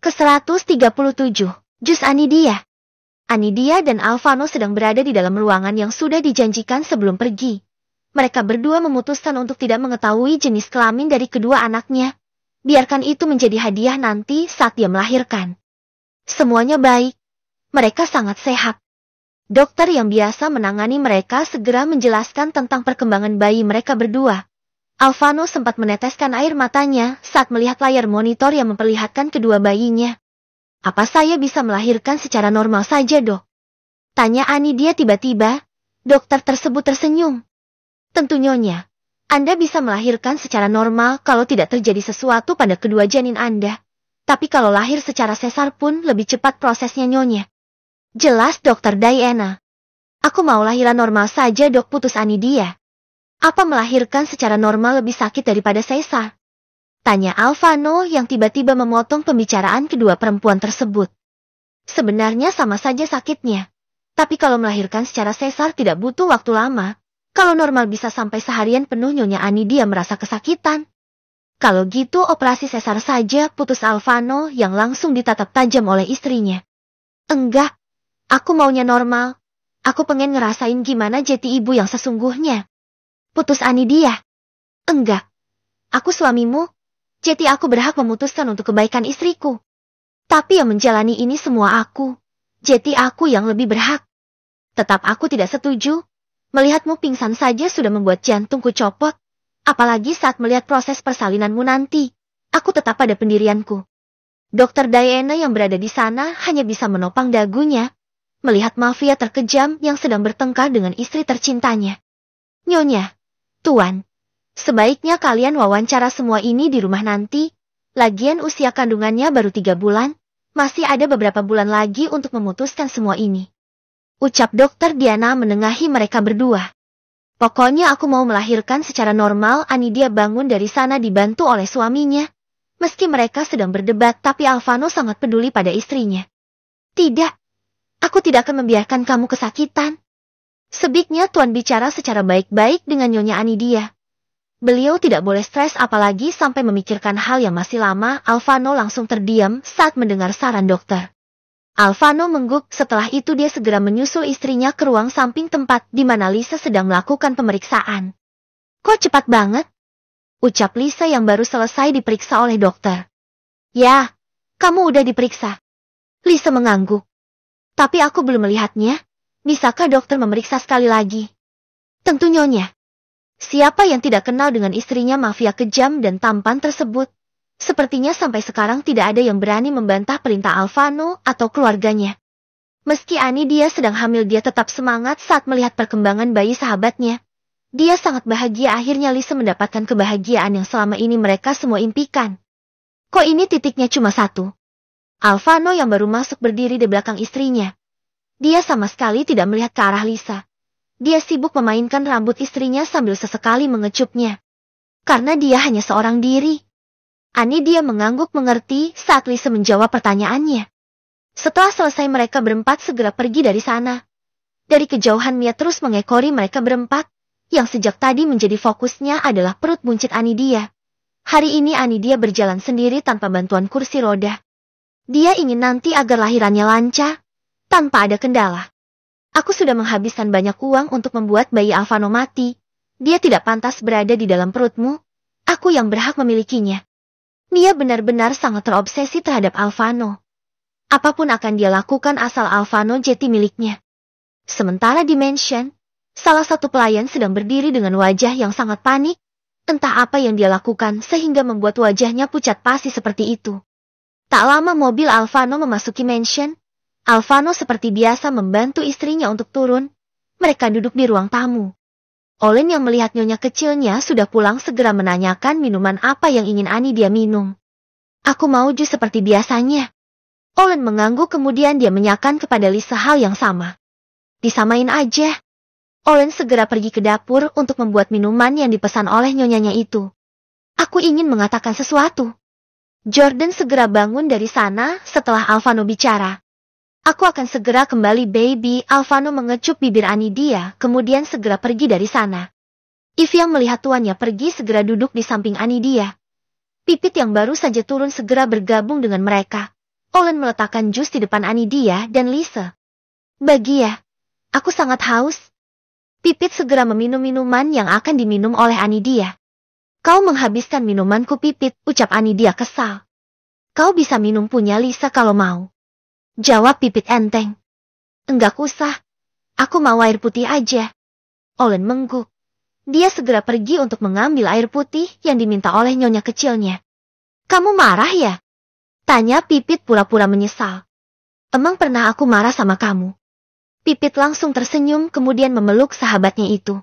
Ke-137, Jus Anidia. Anidia dan Alvano sedang berada di dalam ruangan yang sudah dijanjikan sebelum pergi. Mereka berdua memutuskan untuk tidak mengetahui jenis kelamin dari kedua anaknya. Biarkan itu menjadi hadiah nanti saat dia melahirkan. Semuanya baik. Mereka sangat sehat. Dokter yang biasa menangani mereka segera menjelaskan tentang perkembangan bayi mereka berdua. Alvano sempat meneteskan air matanya saat melihat layar monitor yang memperlihatkan kedua bayinya. Apa saya bisa melahirkan secara normal saja, Dok? Tanya Anidia tiba-tiba. Dokter tersebut tersenyum. Tentu Nyonya, Anda bisa melahirkan secara normal kalau tidak terjadi sesuatu pada kedua janin Anda. Tapi kalau lahir secara sesar pun lebih cepat prosesnya Nyonya. Jelas Dokter Diana. Aku mau lahiran normal saja, Dok, putus Anidia. Apa melahirkan secara normal lebih sakit daripada sesar? Tanya Alvano yang tiba-tiba memotong pembicaraan kedua perempuan tersebut. Sebenarnya sama saja sakitnya. Tapi kalau melahirkan secara sesar tidak butuh waktu lama. Kalau normal bisa sampai seharian penuh, Nyonya Anidia merasa kesakitan. Kalau gitu operasi sesar saja, putus Alvano yang langsung ditatap tajam oleh istrinya. Enggak, aku maunya normal. Aku pengen ngerasain gimana jadi ibu yang sesungguhnya. Putus Anidia. Enggak, aku suamimu. Jadi aku berhak memutuskan untuk kebaikan istriku. Tapi yang menjalani ini semua aku. Jadi aku yang lebih berhak. Tetap aku tidak setuju. Melihatmu pingsan saja sudah membuat jantungku copot. Apalagi saat melihat proses persalinanmu nanti. Aku tetap pada pendirianku. Dokter Diana yang berada di sana hanya bisa menopang dagunya. Melihat mafia terkejam yang sedang bertengkar dengan istri tercintanya. Nyonya, Tuan. Sebaiknya kalian wawancara semua ini di rumah nanti. Lagian usia kandungannya baru 3 bulan. Masih ada beberapa bulan lagi untuk memutuskan semua ini. Ucap Dokter Diana menengahi mereka berdua. Pokoknya aku mau melahirkan secara normal. Anidia bangun dari sana dibantu oleh suaminya. Meski mereka sedang berdebat, tapi Alvano sangat peduli pada istrinya. Tidak, aku tidak akan membiarkan kamu kesakitan. Sebiknya Tuan bicara secara baik-baik dengan Nyonya Anidia. Beliau tidak boleh stres apalagi sampai memikirkan hal yang masih lama. Alvano langsung terdiam saat mendengar saran dokter. Alvano mengguk, setelah itu dia segera menyusul istrinya ke ruang samping tempat di mana Lisa sedang melakukan pemeriksaan. Kok cepat banget? Ucap Lisa yang baru selesai diperiksa oleh dokter. Ya, kamu udah diperiksa. Lisa mengangguk. Tapi aku belum melihatnya. Bisakah dokter memeriksa sekali lagi? Tentu Nyonya. Siapa yang tidak kenal dengan istrinya mafia kejam dan tampan tersebut? Sepertinya sampai sekarang tidak ada yang berani membantah perintah Alvano atau keluarganya. Meski Anidia sedang hamil, dia tetap semangat saat melihat perkembangan bayi sahabatnya. Dia sangat bahagia akhirnya Lisa mendapatkan kebahagiaan yang selama ini mereka semua impikan. Kok ini titiknya cuma satu? Alvano yang baru masuk berdiri di belakang istrinya. Dia sama sekali tidak melihat ke arah Lisa. Dia sibuk memainkan rambut istrinya sambil sesekali mengecupnya. Karena dia hanya seorang diri. Anidia mengangguk mengerti saat Lisa menjawab pertanyaannya. Setelah selesai mereka berempat segera pergi dari sana. Dari kejauhan Mia terus mengekori mereka berempat, yang sejak tadi menjadi fokusnya adalah perut buncit Anidia. Hari ini Anidia berjalan sendiri tanpa bantuan kursi roda. Dia ingin nanti agar lahirannya lancar, tanpa ada kendala. Aku sudah menghabiskan banyak uang untuk membuat bayi Alvano mati. Dia tidak pantas berada di dalam perutmu. Aku yang berhak memilikinya. Mia benar-benar sangat terobsesi terhadap Alvano. Apapun akan dia lakukan asal Alvano jadi miliknya. Sementara di mansion, salah satu pelayan sedang berdiri dengan wajah yang sangat panik. Entah apa yang dia lakukan sehingga membuat wajahnya pucat pasi seperti itu. Tak lama mobil Alvano memasuki mansion. Alvano seperti biasa membantu istrinya untuk turun. Mereka duduk di ruang tamu. Olin yang melihat nyonya kecilnya sudah pulang segera menanyakan minuman apa yang ingin Anidia minum. Aku mau jus seperti biasanya. Olin mengangguk kemudian dia menyakan kepada Lisa hal yang sama. Disamain aja. Olin segera pergi ke dapur untuk membuat minuman yang dipesan oleh nyonyanya itu. Aku ingin mengatakan sesuatu. Jordan segera bangun dari sana setelah Alvano bicara. Aku akan segera kembali baby. Alvano mengecup bibir Anidia, kemudian segera pergi dari sana. Eve yang melihat tuannya pergi segera duduk di samping Anidia. Pipit yang baru saja turun segera bergabung dengan mereka. Olen meletakkan jus di depan Anidia dan Lisa. Bagi ya, aku sangat haus. Pipit segera meminum minuman yang akan diminum oleh Anidia. Kau menghabiskan minumanku Pipit, ucap Anidia kesal. Kau bisa minum punya Lisa kalau mau. Jawab Pipit enteng. Enggak usah. Aku mau air putih aja. Olen mengguk. Dia segera pergi untuk mengambil air putih yang diminta oleh nyonya kecilnya. Kamu marah ya? Tanya Pipit pura-pura menyesal. Emang pernah aku marah sama kamu? Pipit langsung tersenyum kemudian memeluk sahabatnya itu.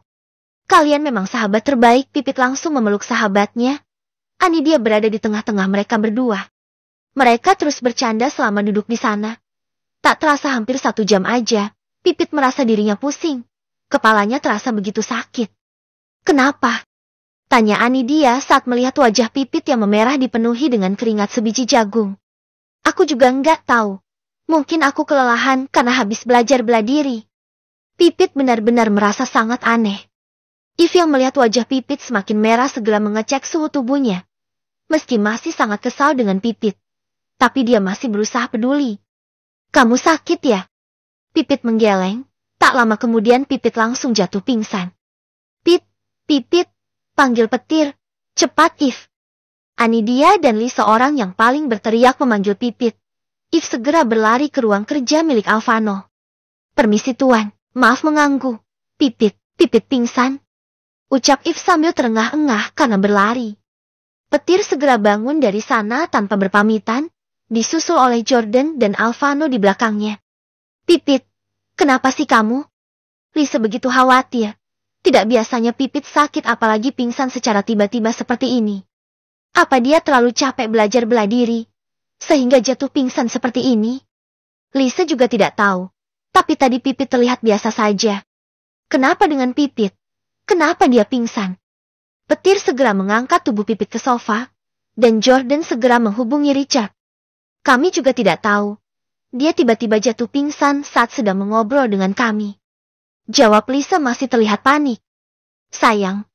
Kalian memang sahabat terbaik, Pipit langsung memeluk sahabatnya. Anidia berada di tengah-tengah mereka berdua. Mereka terus bercanda selama duduk di sana. Tak terasa hampir 1 jam aja, Pipit merasa dirinya pusing. Kepalanya terasa begitu sakit. Kenapa? Tanya Anidia saat melihat wajah Pipit yang memerah dipenuhi dengan keringat sebiji jagung. Aku juga enggak tahu. Mungkin aku kelelahan karena habis belajar bela diri. Pipit benar-benar merasa sangat aneh. If yang melihat wajah Pipit semakin merah segera mengecek suhu tubuhnya. Meski masih sangat kesal dengan Pipit, tapi dia masih berusaha peduli. Kamu sakit ya? Pipit menggeleng. Tak lama kemudian Pipit langsung jatuh pingsan. Pipit, panggil petir, cepat If. Anidia dan Lee seorang yang paling berteriak memanggil Pipit. If segera berlari ke ruang kerja milik Alvano. Permisi tuan, maaf mengganggu. Pipit pingsan. Ucap If sambil terengah-engah karena berlari. Petir segera bangun dari sana tanpa berpamitan, disusul oleh Jordan dan Alvano di belakangnya. Pipit, kenapa sih kamu? Lee sebegitu khawatir. Tidak biasanya Pipit sakit apalagi pingsan secara tiba-tiba seperti ini. Apa dia terlalu capek belajar bela diri, sehingga jatuh pingsan seperti ini? Lisa juga tidak tahu, tapi tadi Pipit terlihat biasa saja. Kenapa dengan Pipit? Kenapa dia pingsan? Petir segera mengangkat tubuh Pipit ke sofa, dan Jordan segera menghubungi Richard. Kami juga tidak tahu. Dia tiba-tiba jatuh pingsan saat sedang mengobrol dengan kami. Jawab Lisa masih terlihat panik. Sayang,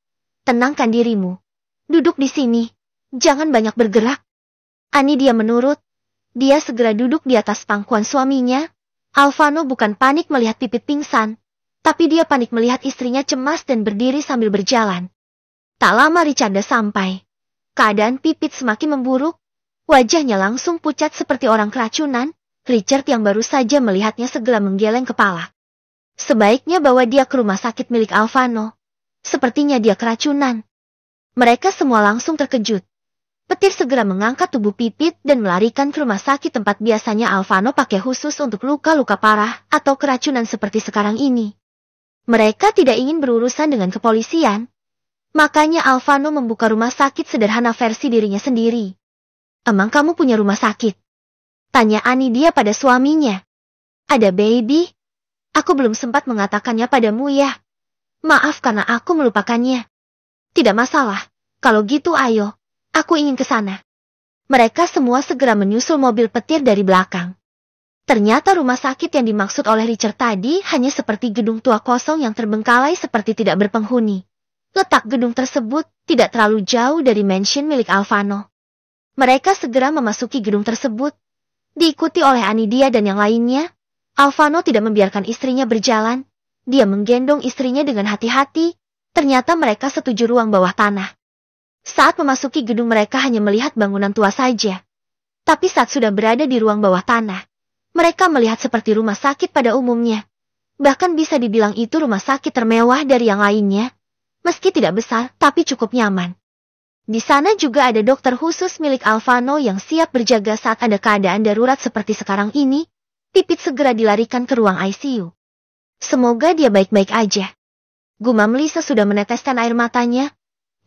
tenangkan dirimu. Duduk di sini. Jangan banyak bergerak. Anidia menurut. Dia segera duduk di atas pangkuan suaminya. Alvano bukan panik melihat Pipit pingsan, tapi dia panik melihat istrinya cemas dan berdiri sambil berjalan. Tak lama Richard sampai. Keadaan Pipit semakin memburuk. Wajahnya langsung pucat seperti orang keracunan. Richard yang baru saja melihatnya segera menggeleng kepala. Sebaiknya bawa dia ke rumah sakit milik Alvano. Sepertinya dia keracunan. Mereka semua langsung terkejut. Petir segera mengangkat tubuh Pipit dan melarikan ke rumah sakit tempat biasanya Alvano pakai khusus untuk luka-luka parah atau keracunan seperti sekarang ini. Mereka tidak ingin berurusan dengan kepolisian. Makanya Alvano membuka rumah sakit sederhana versi dirinya sendiri. Emang kamu punya rumah sakit? Tanya Anidia pada suaminya. Ada baby? Aku belum sempat mengatakannya padamu ya. Maaf karena aku melupakannya. Tidak masalah. Kalau gitu ayo. Aku ingin ke sana. Mereka semua segera menyusul mobil petir dari belakang. Ternyata rumah sakit yang dimaksud oleh Richard tadi hanya seperti gedung tua kosong yang terbengkalai seperti tidak berpenghuni. Letak gedung tersebut tidak terlalu jauh dari mansion milik Alvano. Mereka segera memasuki gedung tersebut. Diikuti oleh Anidia dan yang lainnya. Alvano tidak membiarkan istrinya berjalan. Dia menggendong istrinya dengan hati-hati. Ternyata mereka setuju ruang bawah tanah. Saat memasuki gedung mereka hanya melihat bangunan tua saja. Tapi saat sudah berada di ruang bawah tanah, mereka melihat seperti rumah sakit pada umumnya. Bahkan bisa dibilang itu rumah sakit termewah dari yang lainnya. Meski tidak besar, tapi cukup nyaman. Di sana juga ada dokter khusus milik Alvano yang siap berjaga saat ada keadaan darurat seperti sekarang ini. Pipit segera dilarikan ke ruang ICU. Semoga dia baik-baik aja. Gumam Lisa sudah meneteskan air matanya.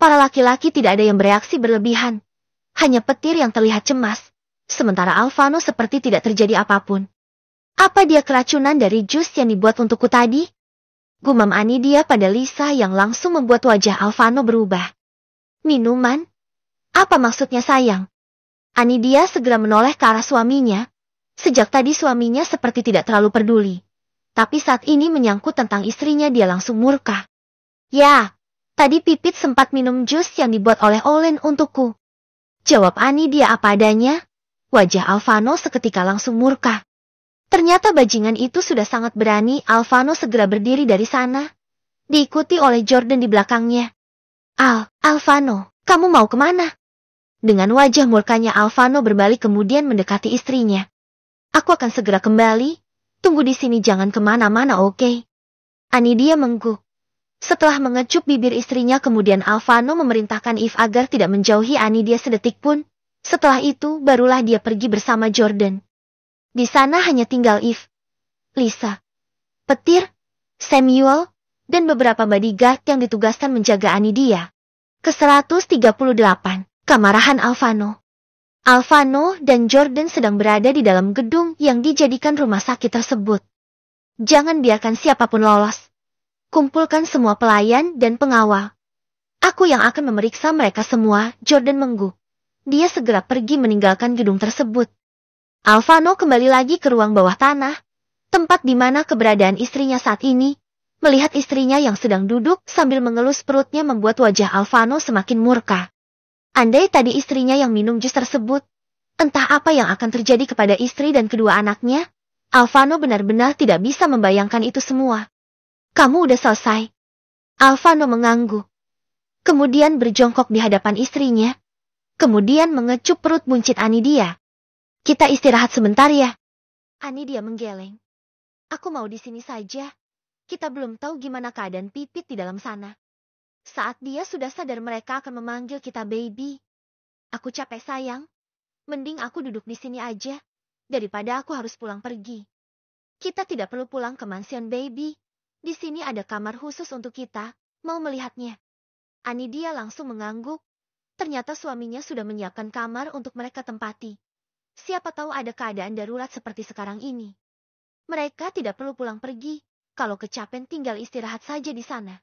Para laki-laki tidak ada yang bereaksi berlebihan. Hanya Petir yang terlihat cemas. Sementara Alvano seperti tidak terjadi apapun. Apa dia keracunan dari jus yang dibuat untukku tadi? Gumam Anidia pada Lisa yang langsung membuat wajah Alvano berubah. Minuman? Apa maksudnya sayang? Anidia segera menoleh ke arah suaminya. Sejak tadi suaminya seperti tidak terlalu peduli. Tapi saat ini menyangkut tentang istrinya dia langsung murka. Ya, tadi Pipit sempat minum jus yang dibuat oleh Olen untukku. Jawab Anidia apa adanya. Wajah Alvano seketika langsung murka. Ternyata bajingan itu sudah sangat berani. Alvano segera berdiri dari sana, diikuti oleh Jordan di belakangnya. Alvano, kamu mau kemana? Dengan wajah murkanya Alvano berbalik kemudian mendekati istrinya. Aku akan segera kembali, tunggu di sini jangan kemana-mana oke? Anidia mengguk. Setelah mengecup bibir istrinya kemudian Alvano memerintahkan Eve agar tidak menjauhi Anidia sedetik pun. Setelah itu barulah dia pergi bersama Jordan. Di sana hanya tinggal Eve, Lisa, Petir, Samuel, dan beberapa bodyguard yang ditugaskan menjaga Anidia. Ke-138, Kemarahan Alvano. Alvano dan Jordan sedang berada di dalam gedung yang dijadikan rumah sakit tersebut. Jangan biarkan siapapun lolos. Kumpulkan semua pelayan dan pengawal. Aku yang akan memeriksa mereka semua, Jordan mengguk. Dia segera pergi meninggalkan gedung tersebut. Alvano kembali lagi ke ruang bawah tanah, tempat di mana keberadaan istrinya saat ini. Melihat istrinya yang sedang duduk sambil mengelus perutnya membuat wajah Alvano semakin murka. Andai tadi istrinya yang minum jus tersebut, entah apa yang akan terjadi kepada istri dan kedua anaknya. Alvano benar-benar tidak bisa membayangkan itu semua. Kamu udah selesai? Alvano mengangguk. Kemudian berjongkok di hadapan istrinya. Kemudian mengecup perut buncit Anidia. Kita istirahat sebentar ya. Anidia menggeleng. Aku mau di sini saja. Kita belum tahu gimana keadaan Pipit di dalam sana. Saat dia sudah sadar mereka akan memanggil kita baby. Aku capek sayang. Mending aku duduk di sini aja. Daripada aku harus pulang pergi. Kita tidak perlu pulang ke mansion baby. Di sini ada kamar khusus untuk kita. Mau melihatnya? Anidia langsung mengangguk. Ternyata suaminya sudah menyiapkan kamar untuk mereka tempati. Siapa tahu ada keadaan darurat seperti sekarang ini. Mereka tidak perlu pulang pergi. Kalau kecapean tinggal istirahat saja di sana.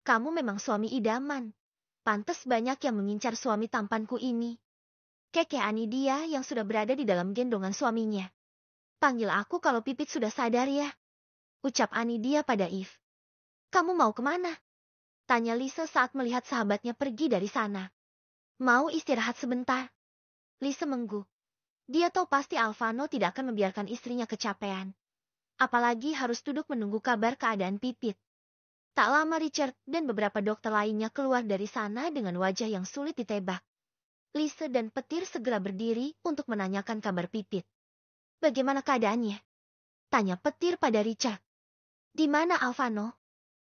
Kamu memang suami idaman. Pantes banyak yang mengincar suami tampanku ini. Kekeh Anidia yang sudah berada di dalam gendongan suaminya. Panggil aku kalau Pipit sudah sadar ya. Ucap Anidia pada Eve. Kamu mau kemana? Tanya Lisa saat melihat sahabatnya pergi dari sana. Mau istirahat sebentar. Lisa mengguk. Dia tahu pasti Alvano tidak akan membiarkan istrinya kecapean. Apalagi harus duduk menunggu kabar keadaan Pipit. Tak lama Richard dan beberapa dokter lainnya keluar dari sana dengan wajah yang sulit ditebak. Lisa dan Petir segera berdiri untuk menanyakan kabar Pipit. Bagaimana keadaannya? Tanya Petir pada Richard. Di mana Alvano?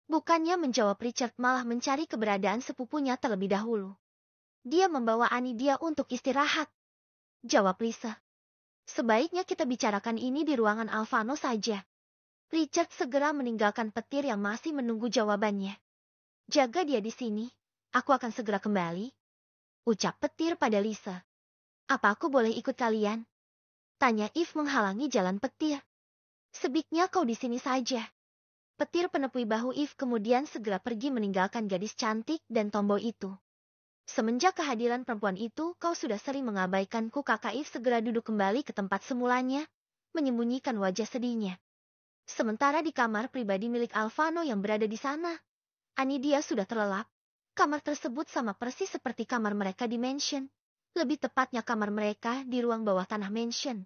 Bukannya menjawab Richard malah mencari keberadaan sepupunya terlebih dahulu. Dia membawa Anidia untuk istirahat. Jawab Lisa. Sebaiknya kita bicarakan ini di ruangan Alvano saja. Richard segera meninggalkan Petir yang masih menunggu jawabannya. Jaga dia di sini, aku akan segera kembali. Ucap Petir pada Lisa. Apa aku boleh ikut kalian? Tanya Eve menghalangi jalan Petir. Sebaiknya kau di sini saja. Petir penepui bahu Eve kemudian segera pergi meninggalkan gadis cantik dan tomboy itu. Semenjak kehadiran perempuan itu, kau sudah sering mengabaikanku. Kakak Eve segera duduk kembali ke tempat semulanya, menyembunyikan wajah sedihnya. Sementara di kamar pribadi milik Alvano yang berada di sana, Anidia sudah terlelap. Kamar tersebut sama persis seperti kamar mereka di mansion. Lebih tepatnya kamar mereka di ruang bawah tanah mansion.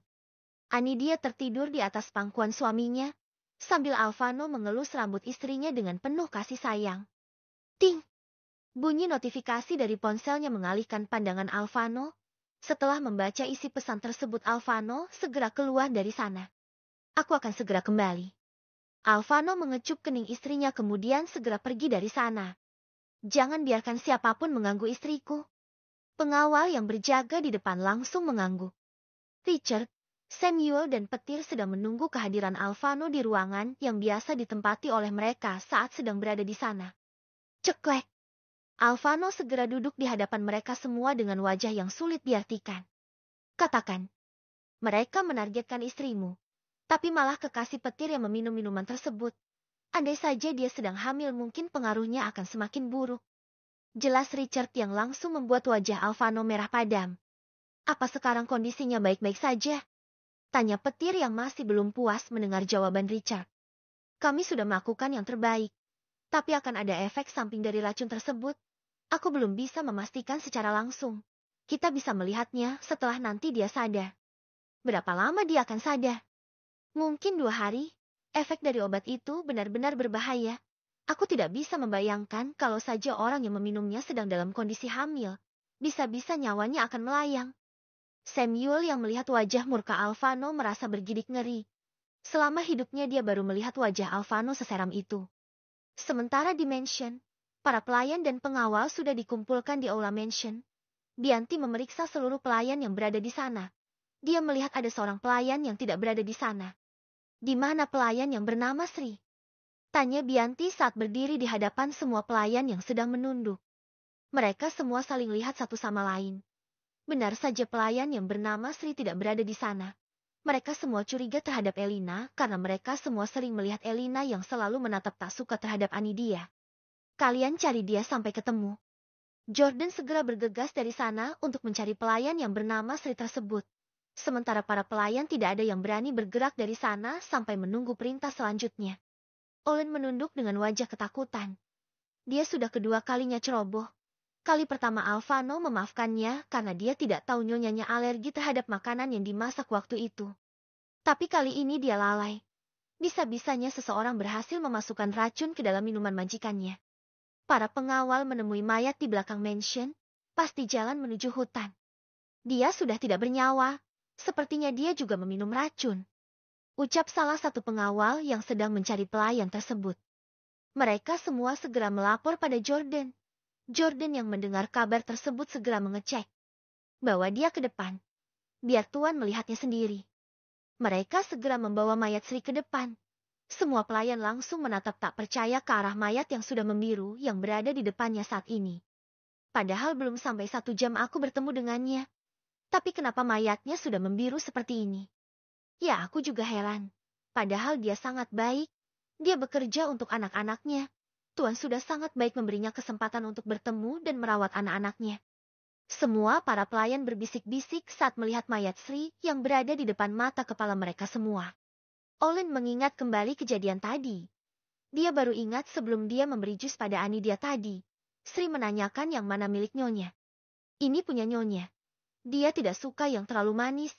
Anidia tertidur di atas pangkuan suaminya, sambil Alvano mengelus rambut istrinya dengan penuh kasih sayang. Ting! Bunyi notifikasi dari ponselnya mengalihkan pandangan Alvano. Setelah membaca isi pesan tersebut Alvano segera keluar dari sana. Aku akan segera kembali. Alvano mengecup kening istrinya kemudian segera pergi dari sana. Jangan biarkan siapapun mengganggu istriku. Pengawal yang berjaga di depan langsung mengangguk. Richard, Samuel dan Petir sedang menunggu kehadiran Alvano di ruangan yang biasa ditempati oleh mereka saat sedang berada di sana. Ceklek. Alvano segera duduk di hadapan mereka semua dengan wajah yang sulit diartikan. Katakan, mereka menargetkan istrimu, tapi malah kekasih Petir yang meminum minuman tersebut. Andai saja dia sedang hamil mungkin pengaruhnya akan semakin buruk. Jelas Richard yang langsung membuat wajah Alvano merah padam. Apa sekarang kondisinya baik-baik saja? Tanya Petir yang masih belum puas mendengar jawaban Richard. Kami sudah melakukan yang terbaik. Tapi akan ada efek samping dari racun tersebut. Aku belum bisa memastikan secara langsung. Kita bisa melihatnya setelah nanti dia sadar. Berapa lama dia akan sadar? Mungkin 2 hari. Efek dari obat itu benar-benar berbahaya. Aku tidak bisa membayangkan kalau saja orang yang meminumnya sedang dalam kondisi hamil. Bisa-bisa nyawanya akan melayang. Samuel yang melihat wajah murka Alvano merasa bergidik ngeri. Selama hidupnya dia baru melihat wajah Alvano seseram itu. Sementara di mansion, para pelayan dan pengawal sudah dikumpulkan di aula mansion. Bianti memeriksa seluruh pelayan yang berada di sana. Dia melihat ada seorang pelayan yang tidak berada di sana. Di mana pelayan yang bernama Sri? Tanya Bianti saat berdiri di hadapan semua pelayan yang sedang menunduk. Mereka semua saling lihat satu sama lain. Benar saja pelayan yang bernama Sri tidak berada di sana. Mereka semua curiga terhadap Elina karena mereka semua sering melihat Elina yang selalu menatap tak suka terhadap Anidia. Kalian cari dia sampai ketemu. Jordan segera bergegas dari sana untuk mencari pelayan yang bernama Sri tersebut. Sementara para pelayan tidak ada yang berani bergerak dari sana sampai menunggu perintah selanjutnya. Olin menunduk dengan wajah ketakutan. Dia sudah kedua kalinya ceroboh. Kali pertama Alvano memaafkannya karena dia tidak tahu nyonyanya alergi terhadap makanan yang dimasak waktu itu. Tapi kali ini dia lalai. Bisa-bisanya seseorang berhasil memasukkan racun ke dalam minuman majikannya. Para pengawal menemui mayat di belakang mansion, pasti jalan menuju hutan. Dia sudah tidak bernyawa. Sepertinya dia juga meminum racun. Ucap salah satu pengawal yang sedang mencari pelayan tersebut. Mereka semua segera melapor pada Jordan. Jordan yang mendengar kabar tersebut segera mengecek. Bawa dia ke depan. Biar Tuan melihatnya sendiri. Mereka segera membawa mayat Sri ke depan. Semua pelayan langsung menatap tak percaya ke arah mayat yang sudah membiru yang berada di depannya saat ini. Padahal belum sampai 1 jam aku bertemu dengannya. Tapi kenapa mayatnya sudah membiru seperti ini? Ya aku juga heran. Padahal dia sangat baik. Dia bekerja untuk anak-anaknya. Tuan sudah sangat baik memberinya kesempatan untuk bertemu dan merawat anak-anaknya. Semua para pelayan berbisik-bisik saat melihat mayat Sri yang berada di depan mata kepala mereka semua. Olin mengingat kembali kejadian tadi. Dia baru ingat sebelum dia memberi jus pada Anidia tadi. Sri menanyakan yang mana milik nyonya. Ini punya nyonya. Dia tidak suka yang terlalu manis.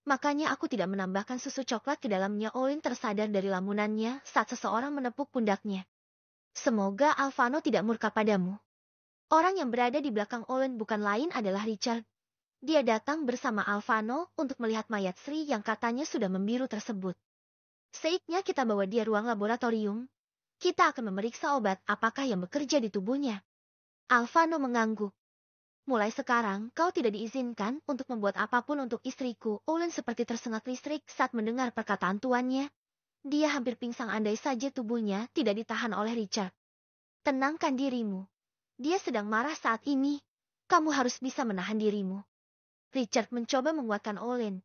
Makanya aku tidak menambahkan susu coklat ke dalamnya. Olin tersadar dari lamunannya saat seseorang menepuk pundaknya. Semoga Alvano tidak murka padamu. Orang yang berada di belakang Olin bukan lain adalah Richard. Dia datang bersama Alvano untuk melihat mayat Sri yang katanya sudah membiru tersebut. Seiknya kita bawa dia ruang laboratorium. Kita akan memeriksa obat apakah yang bekerja di tubuhnya. Alvano mengangguk. Mulai sekarang kau tidak diizinkan untuk membuat apapun untuk istriku. Olin seperti tersengat listrik saat mendengar perkataan tuannya. Dia hampir pingsan andai saja tubuhnya tidak ditahan oleh Richard. Tenangkan dirimu. Dia sedang marah saat ini. Kamu harus bisa menahan dirimu. Richard mencoba menguatkan Olin.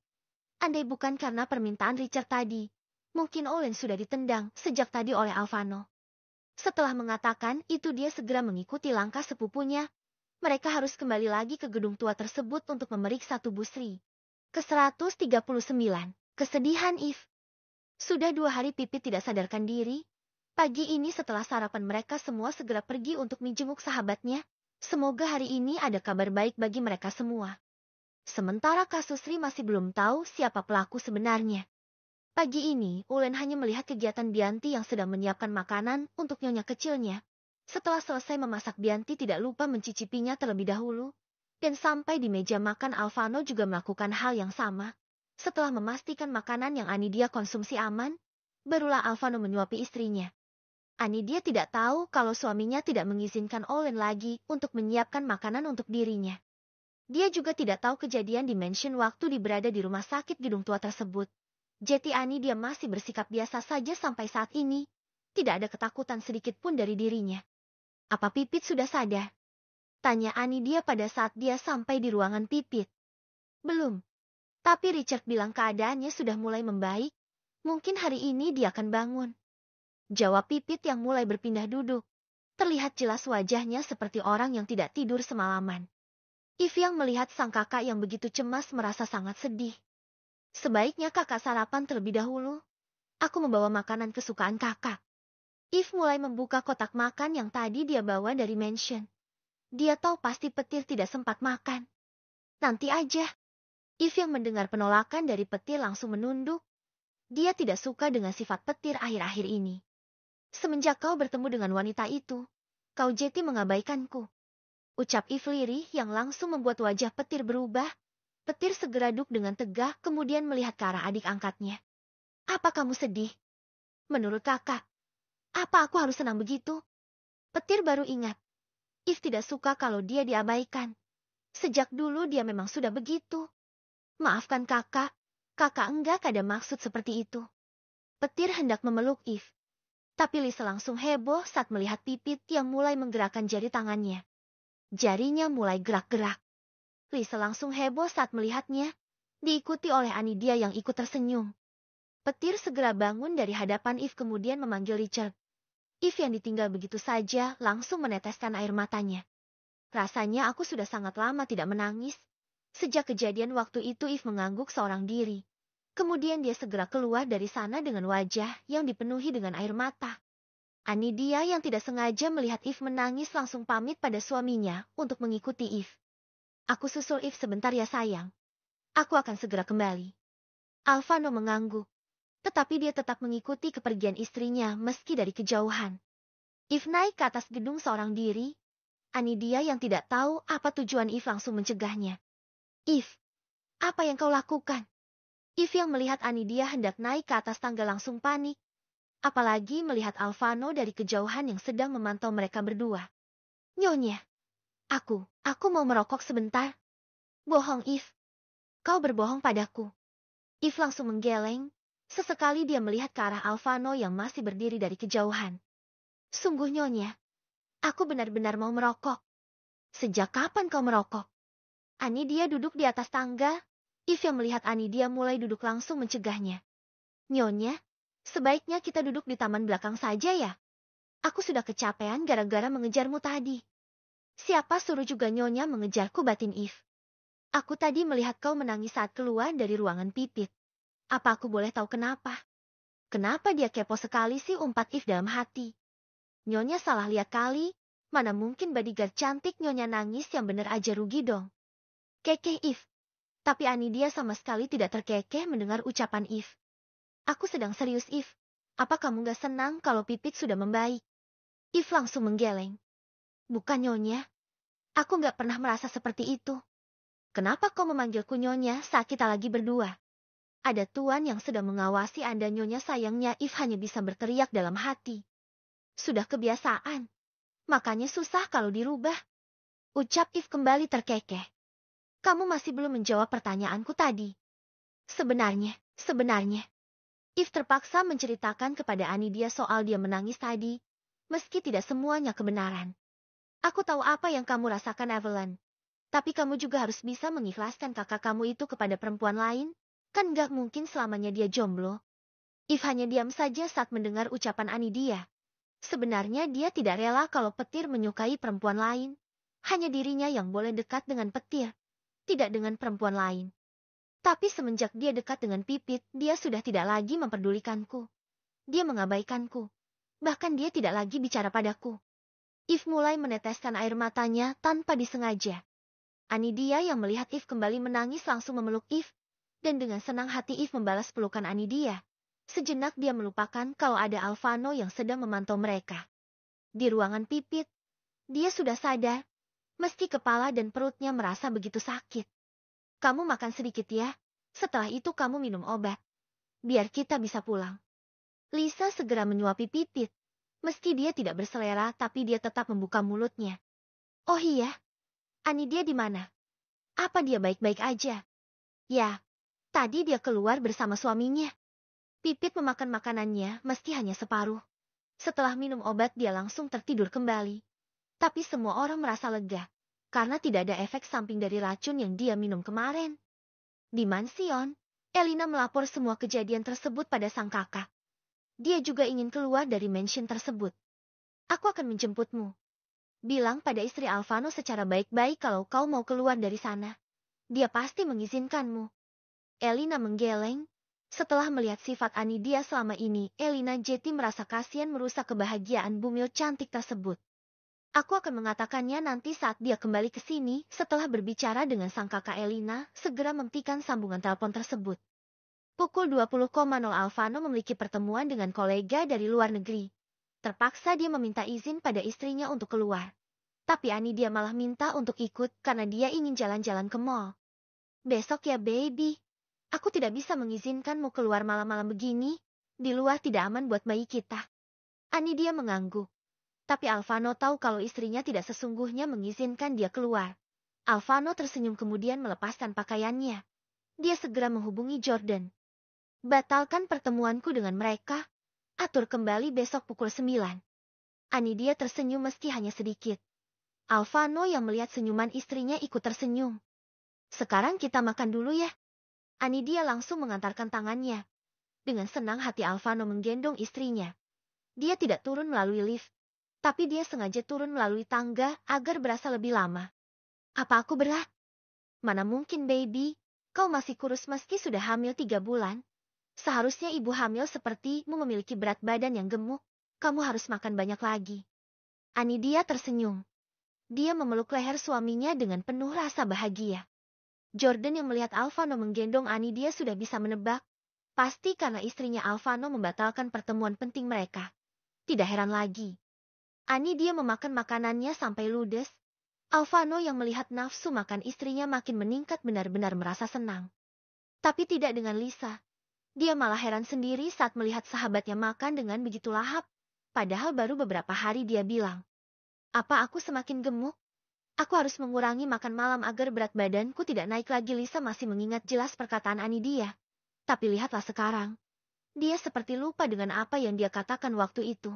Andai bukan karena permintaan Richard tadi, mungkin Olin sudah ditendang sejak tadi oleh Alvano. Setelah mengatakan itu dia segera mengikuti langkah sepupunya. Mereka harus kembali lagi ke gedung tua tersebut untuk memeriksa tubuh Sri. Ke-139. Kesedihan If. Sudah 2 hari Pipit tidak sadarkan diri. Pagi ini setelah sarapan mereka semua segera pergi untuk menjenguk sahabatnya. Semoga hari ini ada kabar baik bagi mereka semua. Sementara kasus Sri masih belum tahu siapa pelaku sebenarnya. Pagi ini, Ulin hanya melihat kegiatan Bianti yang sedang menyiapkan makanan untuk nyonya kecilnya. Setelah selesai memasak, Bianti tidak lupa mencicipinya terlebih dahulu. Dan sampai di meja makan, Alvano juga melakukan hal yang sama. Setelah memastikan makanan yang Anidia konsumsi aman, barulah Alvano menyuapi istrinya. Anidia tidak tahu kalau suaminya tidak mengizinkan Olin lagi untuk menyiapkan makanan untuk dirinya. Dia juga tidak tahu kejadian di mansion waktu berada di rumah sakit gedung tua tersebut. Jadi Anidia masih bersikap biasa saja sampai saat ini. Tidak ada ketakutan sedikit pun dari dirinya. Apa Pipit sudah sadar? Tanya Anidia pada saat dia sampai di ruangan Pipit. Belum. Tapi Richard bilang keadaannya sudah mulai membaik. Mungkin hari ini dia akan bangun. Jawab Pipit yang mulai berpindah duduk. Terlihat jelas wajahnya seperti orang yang tidak tidur semalaman. If yang melihat sang kakak yang begitu cemas merasa sangat sedih. Sebaiknya kakak sarapan terlebih dahulu. Aku membawa makanan kesukaan kakak. If mulai membuka kotak makan yang tadi dia bawa dari mansion. Dia tahu pasti petir tidak sempat makan. Nanti aja. If yang mendengar penolakan dari petir langsung menunduk. Dia tidak suka dengan sifat petir akhir-akhir ini. Semenjak kau bertemu dengan wanita itu, kau jadi mengabaikanku. Ucap If lirih yang langsung membuat wajah petir berubah. Petir segera duduk dengan tegak kemudian melihat ke arah adik angkatnya. Apa kamu sedih? Menurut kakak, apa aku harus senang begitu? Petir baru ingat. If tidak suka kalau dia diabaikan. Sejak dulu dia memang sudah begitu. Maafkan kakak enggak ada maksud seperti itu. Petir hendak memeluk If. Tapi Lisa langsung heboh saat melihat Pipit yang mulai menggerakkan jari tangannya. Jarinya mulai gerak-gerak. Lisa langsung heboh saat melihatnya, diikuti oleh Anidia yang ikut tersenyum. Petir segera bangun dari hadapan If kemudian memanggil Richard. If yang ditinggal begitu saja langsung meneteskan air matanya. Rasanya aku sudah sangat lama tidak menangis. Sejak kejadian waktu itu If mengangguk seorang diri. Kemudian dia segera keluar dari sana dengan wajah yang dipenuhi dengan air mata. Anidia yang tidak sengaja melihat If menangis langsung pamit pada suaminya untuk mengikuti If. Aku susul If sebentar ya sayang. Aku akan segera kembali. Alvano mengangguk. Tetapi dia tetap mengikuti kepergian istrinya meski dari kejauhan. If naik ke atas gedung seorang diri. Anidia yang tidak tahu apa tujuan If langsung mencegahnya. If, apa yang kau lakukan? If yang melihat Anidia hendak naik ke atas tangga langsung panik. Apalagi melihat Alvano dari kejauhan yang sedang memantau mereka berdua. Nyonya, aku mau merokok sebentar. Bohong If. Kau berbohong padaku. If langsung menggeleng. Sesekali dia melihat ke arah Alvano yang masih berdiri dari kejauhan. Sungguh Nyonya, aku benar-benar mau merokok. Sejak kapan kau merokok? Anidia duduk di atas tangga. If yang melihat Anidia mulai duduk langsung mencegahnya. Nyonya, sebaiknya kita duduk di taman belakang saja ya. Aku sudah kecapean gara-gara mengejarmu tadi. Siapa suruh juga Nyonya mengejarku batin If. Aku tadi melihat kau menangis saat keluar dari ruangan Pipit. Apa aku boleh tahu kenapa? Kenapa dia kepo sekali sih umpat If dalam hati. Nyonya salah lihat kali, mana mungkin bodyguard cantik Nyonya nangis yang bener aja rugi dong. Kekeh If. Tapi Anidia sama sekali tidak terkekeh mendengar ucapan If. Aku sedang serius If. Apa kamu gak senang kalau Pipit sudah membaik? If langsung menggeleng. Bukan Nyonya. Aku gak pernah merasa seperti itu. Kenapa kau memanggilku Nyonya saat kita lagi berdua? Ada tuan yang sedang mengawasi Anda Nyonya sayangnya If hanya bisa berteriak dalam hati. Sudah kebiasaan. Makanya susah kalau dirubah. Ucap If kembali terkekeh. Kamu masih belum menjawab pertanyaanku tadi. Sebenarnya. If terpaksa menceritakan kepada Anidia soal dia menangis tadi, meski tidak semuanya kebenaran. Aku tahu apa yang kamu rasakan Evelyn. Tapi kamu juga harus bisa mengikhlaskan kakak kamu itu kepada perempuan lain, kan gak mungkin selamanya dia jomblo. If hanya diam saja saat mendengar ucapan Anidia. Sebenarnya dia tidak rela kalau Petir menyukai perempuan lain. Hanya dirinya yang boleh dekat dengan Petir, tidak dengan perempuan lain. Tapi semenjak dia dekat dengan Pipit, dia sudah tidak lagi memperdulikanku. Dia mengabaikanku. Bahkan dia tidak lagi bicara padaku. If mulai meneteskan air matanya tanpa disengaja. Anidia yang melihat If kembali menangis langsung memeluk If. Dan dengan senang hati If membalas pelukan Anidia. Sejenak dia melupakan kalau ada Alvano yang sedang memantau mereka. Di ruangan Pipit, dia sudah sadar. Meski kepala dan perutnya merasa begitu sakit. Kamu makan sedikit ya, setelah itu kamu minum obat. Biar kita bisa pulang. Lisa segera menyuapi Pipit. Meski dia tidak berselera tapi dia tetap membuka mulutnya. Oh iya, Anidia di mana? Apa dia baik-baik aja? Ya, tadi dia keluar bersama suaminya. Pipit memakan makanannya meski hanya separuh. Setelah minum obat dia langsung tertidur kembali. Tapi semua orang merasa lega. Karena tidak ada efek samping dari racun yang dia minum kemarin. Di mansion, Elina melapor semua kejadian tersebut pada sang kakak. Dia juga ingin keluar dari mansion tersebut. Aku akan menjemputmu. Bilang pada istri Alvano secara baik-baik kalau kau mau keluar dari sana. Dia pasti mengizinkanmu. Elina menggeleng. Setelah melihat sifat Anidia selama ini, Elina jadi merasa kasihan merusak kebahagiaan bumil cantik tersebut. Aku akan mengatakannya nanti saat dia kembali ke sini. Setelah berbicara dengan sang kakak, Elina segera menghentikan sambungan telepon tersebut. Pukul 20.00 Alvano memiliki pertemuan dengan kolega dari luar negeri. Terpaksa dia meminta izin pada istrinya untuk keluar. Tapi dia malah minta untuk ikut karena dia ingin jalan-jalan ke mall. Besok ya baby. Aku tidak bisa mengizinkanmu keluar malam-malam begini. Di luar tidak aman buat bayi kita. Dia mengangguk. Tapi Alvano tahu kalau istrinya tidak sesungguhnya mengizinkan dia keluar. Alvano tersenyum kemudian melepaskan pakaiannya. Dia segera menghubungi Jordan. Batalkan pertemuanku dengan mereka. Atur kembali besok pukul 9. Dia tersenyum meski hanya sedikit. Alvano yang melihat senyuman istrinya ikut tersenyum. Sekarang kita makan dulu ya. Dia langsung mengantarkan tangannya. Dengan senang hati Alvano menggendong istrinya. Dia tidak turun melalui lift. Tapi dia sengaja turun melalui tangga agar berasa lebih lama. Apa aku berat? Mana mungkin baby, kau masih kurus meski sudah hamil 3 bulan. Seharusnya ibu hamil sepertimu memiliki berat badan yang gemuk. Kamu harus makan banyak lagi. Dia tersenyum. Dia memeluk leher suaminya dengan penuh rasa bahagia. Jordan yang melihat Alvano menggendong dia sudah bisa menebak. Pasti karena istrinya Alvano membatalkan pertemuan penting mereka. Tidak heran lagi. Dia memakan makanannya sampai ludes. Alvano yang melihat nafsu makan istrinya makin meningkat benar-benar merasa senang. Tapi tidak dengan Lisa. Dia malah heran sendiri saat melihat sahabatnya makan dengan begitu lahap. Padahal baru beberapa hari dia bilang. Apa aku semakin gemuk? Aku harus mengurangi makan malam agar berat badanku tidak naik lagi. Lisa masih mengingat jelas perkataan dia. Tapi lihatlah sekarang. Dia seperti lupa dengan apa yang dia katakan waktu itu.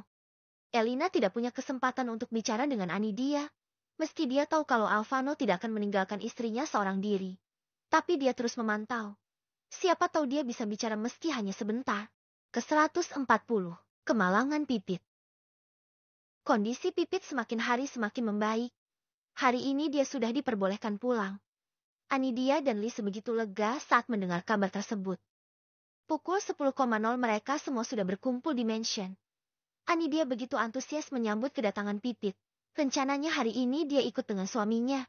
Elina tidak punya kesempatan untuk bicara dengan dia. Meski dia tahu kalau Alvano tidak akan meninggalkan istrinya seorang diri. Tapi dia terus memantau. Siapa tahu dia bisa bicara meski hanya sebentar. Ke-140, kemalangan Pipit. Kondisi Pipit semakin hari semakin membaik. Hari ini dia sudah diperbolehkan pulang. Dia dan Lee sebegitu lega saat mendengar kabar tersebut. Pukul 10.00 mereka semua sudah berkumpul di mansion. Dia begitu antusias menyambut kedatangan Pipit. Rencananya hari ini dia ikut dengan suaminya.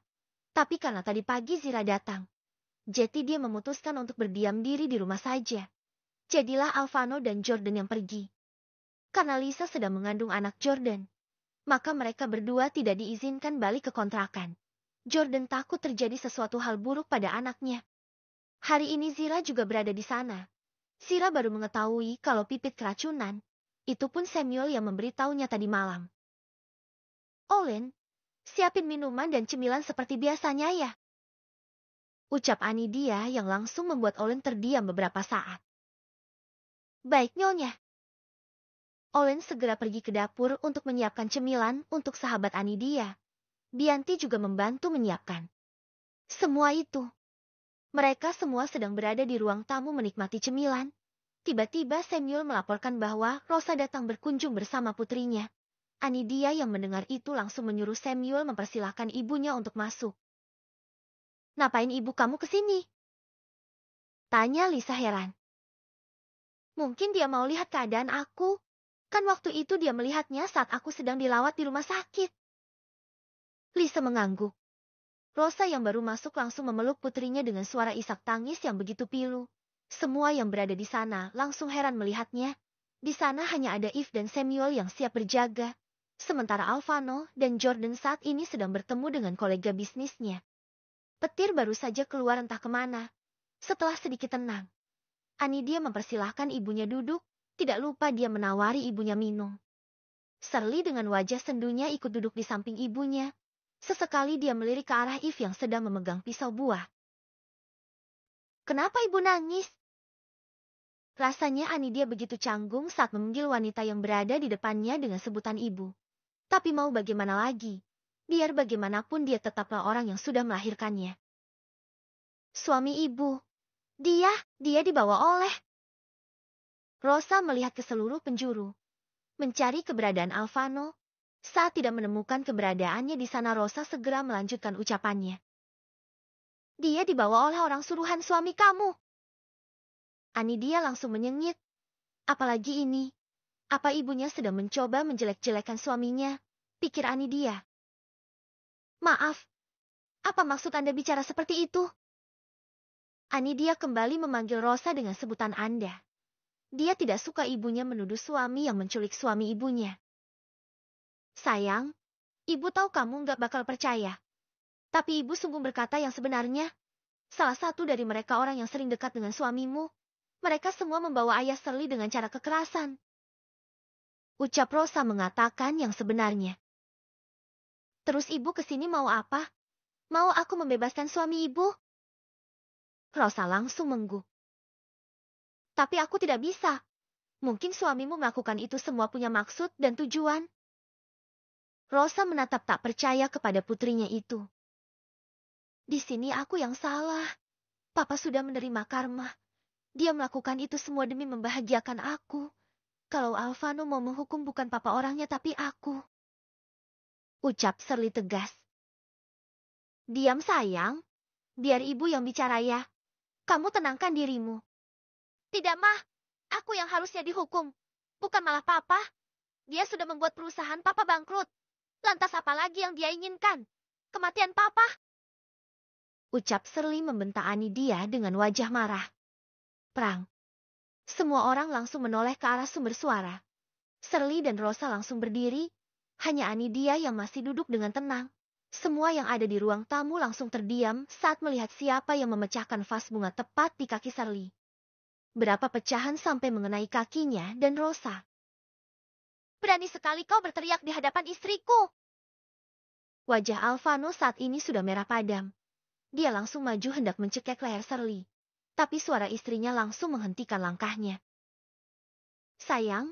Tapi karena tadi pagi Zira datang. Jadi dia memutuskan untuk berdiam diri di rumah saja. Jadilah Alvano dan Jordan yang pergi. Karena Lisa sedang mengandung anak Jordan. Maka mereka berdua tidak diizinkan balik ke kontrakan. Jordan takut terjadi sesuatu hal buruk pada anaknya. Hari ini Zira juga berada di sana. Zira baru mengetahui kalau Pipit keracunan. Itu pun Samuel yang memberitahunya tadi malam. Olen, siapin minuman dan cemilan seperti biasanya ya. Ucap dia yang langsung membuat Olen terdiam beberapa saat. Baik Nyonya. Olen segera pergi ke dapur untuk menyiapkan cemilan untuk sahabat dia. Bianti juga membantu menyiapkan. Semua itu. Mereka semua sedang berada di ruang tamu menikmati cemilan. Tiba-tiba Samuel melaporkan bahwa Rosa datang berkunjung bersama putrinya. Dia yang mendengar itu langsung menyuruh Samuel mempersilahkan ibunya untuk masuk. Ngapain ibu kamu ke sini? Tanya Lisa heran. Mungkin dia mau lihat keadaan aku. Kan waktu itu dia melihatnya saat aku sedang dilawat di rumah sakit. Lisa mengangguk. Rosa yang baru masuk langsung memeluk putrinya dengan suara isak tangis yang begitu pilu. Semua yang berada di sana langsung heran melihatnya. Di sana hanya ada Eve dan Samuel yang siap berjaga. Sementara Alvano dan Jordan saat ini sedang bertemu dengan kolega bisnisnya. Petir baru saja keluar entah kemana. Setelah sedikit tenang. Dia mempersilahkan ibunya duduk. Tidak lupa dia menawari ibunya minum. Shirley dengan wajah sendunya ikut duduk di samping ibunya. Sesekali dia melirik ke arah Eve yang sedang memegang pisau buah. Kenapa ibu nangis? Rasanya dia begitu canggung saat memanggil wanita yang berada di depannya dengan sebutan ibu. Tapi mau bagaimana lagi? Biar bagaimanapun dia tetaplah orang yang sudah melahirkannya. Suami ibu. Dia dibawa oleh. Rosa melihat ke seluruh penjuru. Mencari keberadaan Alvano. Saat tidak menemukan keberadaannya di sana Rosa segera melanjutkan ucapannya. Dia dibawa oleh orang suruhan suami kamu. Dia langsung menyengit. Apalagi ini? Apa ibunya sedang mencoba menjelek-jelekan suaminya? Pikir dia. Maaf, apa maksud Anda bicara seperti itu? Anidia kembali memanggil Rosa dengan sebutan Anda. Dia tidak suka ibunya menuduh suami yang menculik suami ibunya. Sayang, ibu tahu kamu nggak bakal percaya. Tapi ibu sungguh berkata yang sebenarnya. Salah satu dari mereka orang yang sering dekat dengan suamimu. Mereka semua membawa ayah Shirley dengan cara kekerasan. Ucap Rosa mengatakan yang sebenarnya. Terus ibu kesini mau apa? Mau aku membebaskan suami ibu? Rosa langsung mengguk. Tapi aku tidak bisa. Mungkin suamimu melakukan itu semua punya maksud dan tujuan. Rosa menatap tak percaya kepada putrinya itu. Di sini aku yang salah. Papa sudah menerima karma. Dia melakukan itu semua demi membahagiakan aku. Kalau Alvano mau menghukum bukan papa orangnya tapi aku. Ucap Shirley tegas. Diam sayang. Biar ibu yang bicara ya. Kamu tenangkan dirimu. Tidak mah. Aku yang harusnya dihukum. Bukan malah papa. Dia sudah membuat perusahaan papa bangkrut. Lantas apa lagi yang dia inginkan? Kematian papa? Ucap Shirley membentak Anidia dengan wajah marah. Perang. Semua orang langsung menoleh ke arah sumber suara. Shirley dan Rosa langsung berdiri. Hanya Anidia yang masih duduk dengan tenang. Semua yang ada di ruang tamu langsung terdiam saat melihat siapa yang memecahkan vas bunga tepat di kaki Shirley. Berapa pecahan sampai mengenai kakinya dan Rosa. Berani sekali kau berteriak di hadapan istriku. Wajah Alvano saat ini sudah merah padam. Dia langsung maju hendak mencekik leher Shirley. Tapi suara istrinya langsung menghentikan langkahnya. Sayang,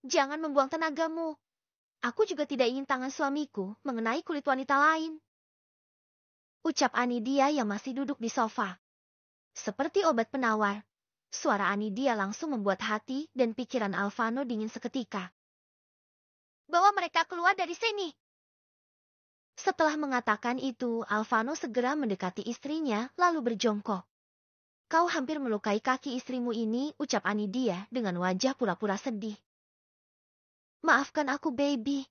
jangan membuang tenagamu. Aku juga tidak ingin tangan suamiku mengenai kulit wanita lain. Ucap Anidia yang masih duduk di sofa. Seperti obat penawar, suara Anidia langsung membuat hati dan pikiran Alvano dingin seketika. Bawa mereka keluar dari sini. Setelah mengatakan itu, Alvano segera mendekati istrinya lalu berjongkok. Kau hampir melukai kaki istrimu ini, ucap Anidia dengan wajah pura-pura sedih. Maafkan aku, baby.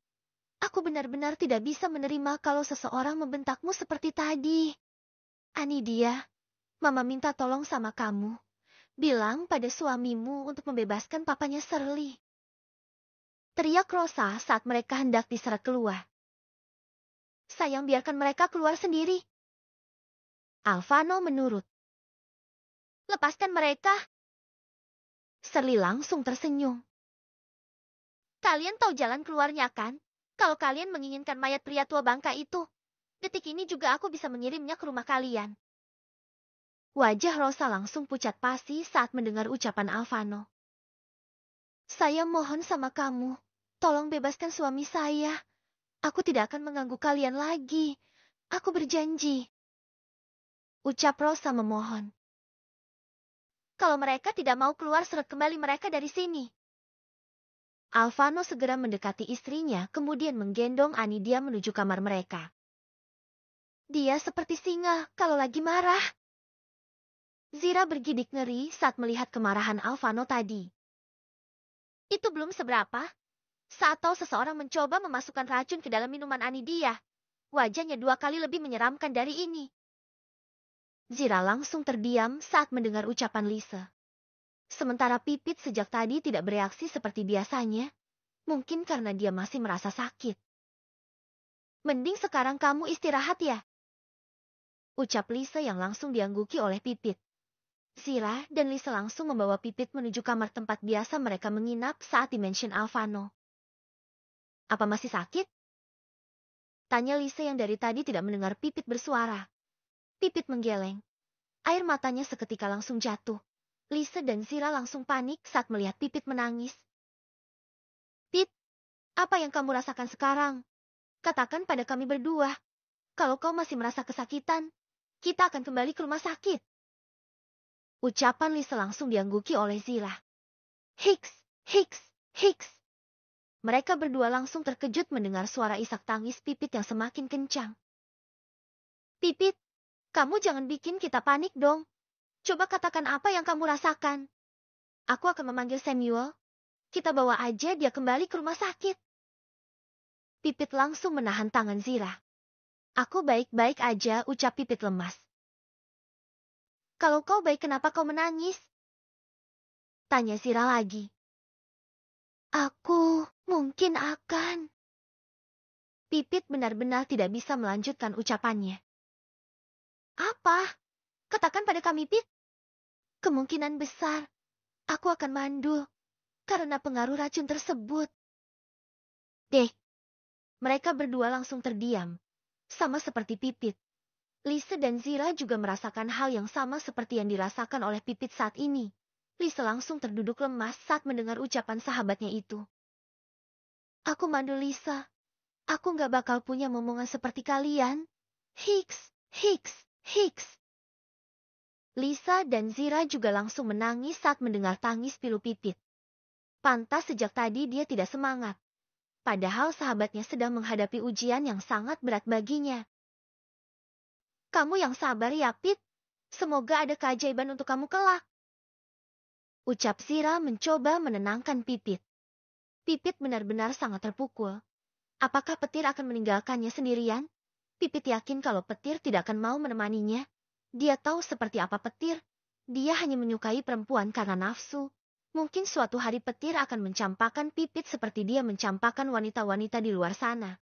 Aku benar-benar tidak bisa menerima kalau seseorang membentakmu seperti tadi. Anidia, Mama minta tolong sama kamu. Bilang pada suamimu untuk membebaskan papanya Shirley. Teriak Rosa saat mereka hendak diseret keluar. Sayang, biarkan mereka keluar sendiri. Alvano menurut. Lepaskan mereka. Shirley langsung tersenyum. Kalian tahu jalan keluarnya kan? Kalau kalian menginginkan mayat pria tua bangka itu, detik ini juga aku bisa mengirimnya ke rumah kalian. Wajah Rosa langsung pucat pasi saat mendengar ucapan Alvano. Saya mohon sama kamu, tolong bebaskan suami saya. Aku tidak akan mengganggu kalian lagi. Aku berjanji. Ucap Rosa memohon. Kalau mereka tidak mau keluar, seret kembali mereka dari sini. Alvano segera mendekati istrinya, kemudian menggendong Anidia menuju kamar mereka. Dia seperti singa kalau lagi marah. Zira bergidik ngeri saat melihat kemarahan Alvano tadi. Itu belum seberapa. Saat tahu seseorang mencoba memasukkan racun ke dalam minuman Anidia, wajahnya 2 kali lebih menyeramkan dari ini. Zira langsung terdiam saat mendengar ucapan Lisa. Sementara Pipit sejak tadi tidak bereaksi seperti biasanya, mungkin karena dia masih merasa sakit. Mending sekarang kamu istirahat ya. Ucap Lisa yang langsung diangguki oleh Pipit. Zira dan Lisa langsung membawa Pipit menuju kamar tempat biasa mereka menginap saat dimention Alvano. Apa masih sakit? Tanya Lisa yang dari tadi tidak mendengar Pipit bersuara. Pipit menggeleng. Air matanya seketika langsung jatuh. Lisa dan Zira langsung panik saat melihat Pipit menangis. Pip, apa yang kamu rasakan sekarang? Katakan pada kami berdua. Kalau kau masih merasa kesakitan, kita akan kembali ke rumah sakit. Ucapan Lisa langsung diangguki oleh Zira. Hiks, hiks, hiks. Mereka berdua langsung terkejut mendengar suara isak tangis Pipit yang semakin kencang. Pipit, kamu jangan bikin kita panik dong. Coba katakan apa yang kamu rasakan. Aku akan memanggil Samuel. Kita bawa aja dia kembali ke rumah sakit. Pipit langsung menahan tangan Zira. Aku baik-baik aja, ucap Pipit lemas. Kalau kau baik kenapa kau menangis? Tanya Zira lagi. Aku mungkin akan. Pipit benar-benar tidak bisa melanjutkan ucapannya. Apa? Katakan pada kami, Pit. Kemungkinan besar, aku akan mandul karena pengaruh racun tersebut. Mereka berdua langsung terdiam, sama seperti Pipit. Lise dan Zira juga merasakan hal yang sama seperti yang dirasakan oleh Pipit saat ini. Lise langsung terduduk lemas saat mendengar ucapan sahabatnya itu. Aku mandul, Lisa. Aku gak bakal punya momongan seperti kalian. Hiks, hiks, hiks. Lisa dan Zira juga langsung menangis saat mendengar tangis pilu Pipit. Pantas sejak tadi dia tidak semangat. Padahal sahabatnya sedang menghadapi ujian yang sangat berat baginya. Kamu yang sabar ya, Pit. Semoga ada keajaiban untuk kamu kelak. Ucap Zira mencoba menenangkan Pipit. Pipit benar-benar sangat terpukul. Apakah petir akan meninggalkannya sendirian? Pipit yakin kalau petir tidak akan mau menemaninya. Dia tahu seperti apa petir. Dia hanya menyukai perempuan karena nafsu. Mungkin suatu hari petir akan mencampakkan Pipit seperti dia mencampakkan wanita-wanita di luar sana.